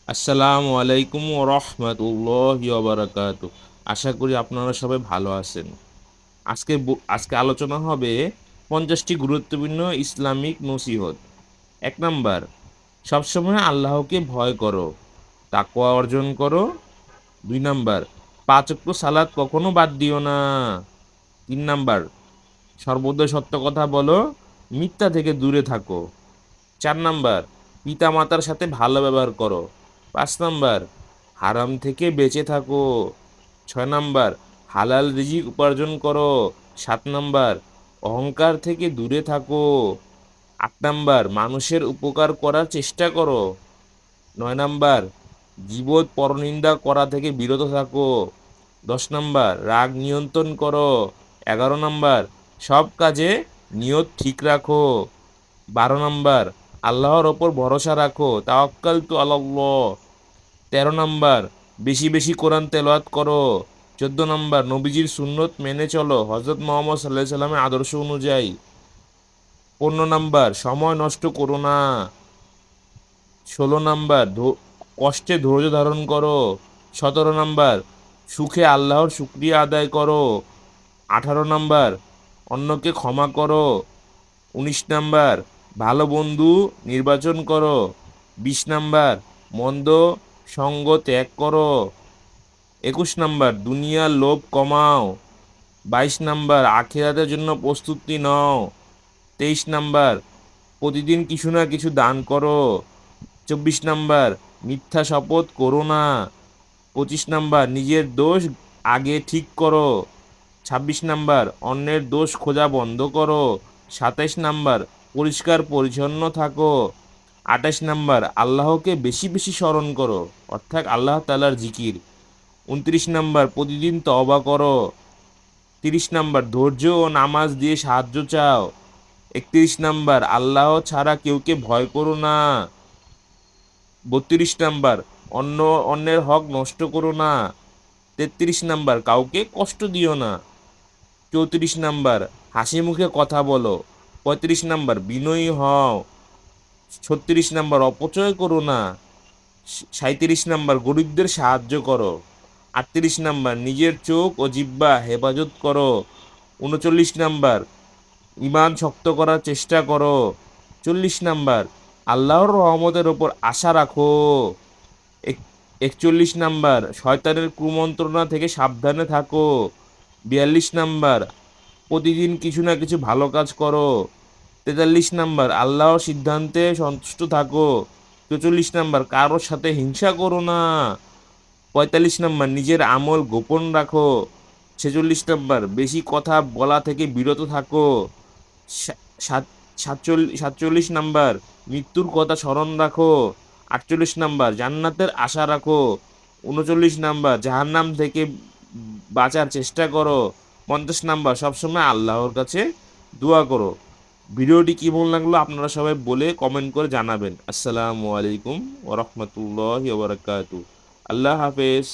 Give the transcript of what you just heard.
আসসালামু আলাইকুম ও রহমতুল্লাহি ওয়া বারাকাতুহু। আশা করি আপনারা সবাই ভালো আছেন। আজকে আলোচনা হবে 50টি গুরুত্বপূর্ণ ইসলামিক নসিহত। ১ নাম্বার, সবসময় আল্লাহকে ভয় করো, তাকওয়া অর্জন করো। ২ নাম্বার, ৫ ওয়াক্ত সালাত কখনো বাদ দিও না। ৩ নাম্বার, সর্বদা সত্য কথা বলো, মিথ্যা থেকে দূরে থাকো। ৪ নাম্বার, পিতামাতার সাথে ভালো ব্যবহার করো। ৫ নাম্বার, হারাম থেকে বেঁচে থাকো। ৬ নাম্বার, হালাল রিজিক উপার্জন করো। ৭ নাম্বার, অহংকার থেকে দূরে থাকো। ৮ নাম্বার, মানুষের উপকার করার চেষ্টা করো। ৯ নাম্বার, গীবত পরনিন্দা করা থেকে বিরত থাকো। ১০ নাম্বার, রাগ নিয়ন্ত্রণ করো। ১১ নাম্বার, সব কাজে নিয়ত ঠিক রাখো। ১২ নাম্বার, আল্লাহর ওপর ভরসা রাখো, তাওয়াক্কালতু আলাল্লাহ। ১৩ নাম্বার, বেশি বেশি কোরআন তেলাওয়াত করো। ১৪ নাম্বার, নবীজির সুন্নত মেনে চলো, হযরত মুহাম্মদ সাল্লাল্লাহু আলাইহি সাল্লামের আদর্শ অনুযায়ী। ১৫ নাম্বার, সময় নষ্ট করো না। ১৬ নাম্বার, কষ্টে ধৈর্য ধারণ করো। ১৭ নাম্বার, সুখে আল্লাহর শুকরিয়া আদায় করো। ১৮ নাম্বার, অন্যকে ক্ষমা করো। ১৯ নাম্বার, ভালো বন্ধু নির্বাচন করো। ২০ নাম্বার, মন্দ সঙ্গ ত্যাগ করো। ২১ নাম্বার, দুনিয়ার লোভ কমাও। ২২ নাম্বার, আখিরাতের জন্য প্রস্তুতি নাও। ২৩ নাম্বার, প্রতিদিন কিছু না কিছু দান করো। ২৪ নাম্বার, মিথ্যা শপথ করো না। ২৫ নাম্বার, নিজের দোষ আগে ঠিক করো। ২৬ নাম্বার, অন্যের দোষ খোঁজা বন্ধ করো। ২৭ নাম্বার, পরিষ্কার পরিচ্ছন্ন থাকো। ২৮ নাম্বার, আল্লাহকে বেশি বেশি স্মরণ করো, অর্থাৎ আল্লাহ তাআলার জিকির। ২৯ নাম্বার, প্রতিদিন তওবা করো। ৩০ নাম্বার, ধৈর্য ও নামাজ দিয়ে সাহায্য চাও। ৩১ নাম্বার, আল্লাহ ছাড়া কেউকে ভয় করো না। ৩২ নাম্বার, অন্যের হক নষ্ট করো না। ৩৩ নাম্বার, কাউকে কষ্ট দিও না। ৩৪ নাম্বার, হাসি মুখে কথা বলো। ৩৫ নাম্বার, বিনয়ী হও। ৩৬ নাম্বার, অপচয় করো না। ৩৭ নাম্বার, গরিবদের সাহায্য করো। ৩৮ নাম্বার, নিজের চোখ ও জিহ্বা হেফাজত করো। ৩৯ নাম্বার, ঈমান শক্ত করার চেষ্টা করো। ৪০ নাম্বার, আল্লাহর রহমতের ওপর আশা রাখো। ৪১ নাম্বার, শয়তানের কুমন্ত্রণা থেকে সাবধানে থাকো। ৪২ নাম্বার, প্রতিদিন কিছু না কিছু ভালো কাজ করো। ৪৩ নাম্বার, আল্লাহর সিদ্ধান্তে সন্তুষ্ট থাকো। ৪৪ নাম্বার, কারোর সাথে হিংসা করো না। ৪৫ নাম্বার, নিজের আমল গোপন রাখো। ৪৬ নাম্বার, বেশি কথা বলা থেকে বিরত থাকো। ৪৭ নাম্বার, মৃত্যুর কথা স্মরণ রাখো। ৪৮ নাম্বার, জান্নাতের আশা রাখো। ৩৯ নাম্বার, জাহান্নাম থেকে বাঁচার চেষ্টা করো। ৫০ নাম্বার, সবসময় আল্লাহর কাছে দোয়া করো। ভিডিওটি কেমন লাগলো আপনারা সবাই বলে কমেন্ট করে জানাবেন। আসসালামু আলাইকুম ওয়া রাহমাতুল্লাহি ওয়া বারাকাতুহু। আল্লাহ হাফেজ।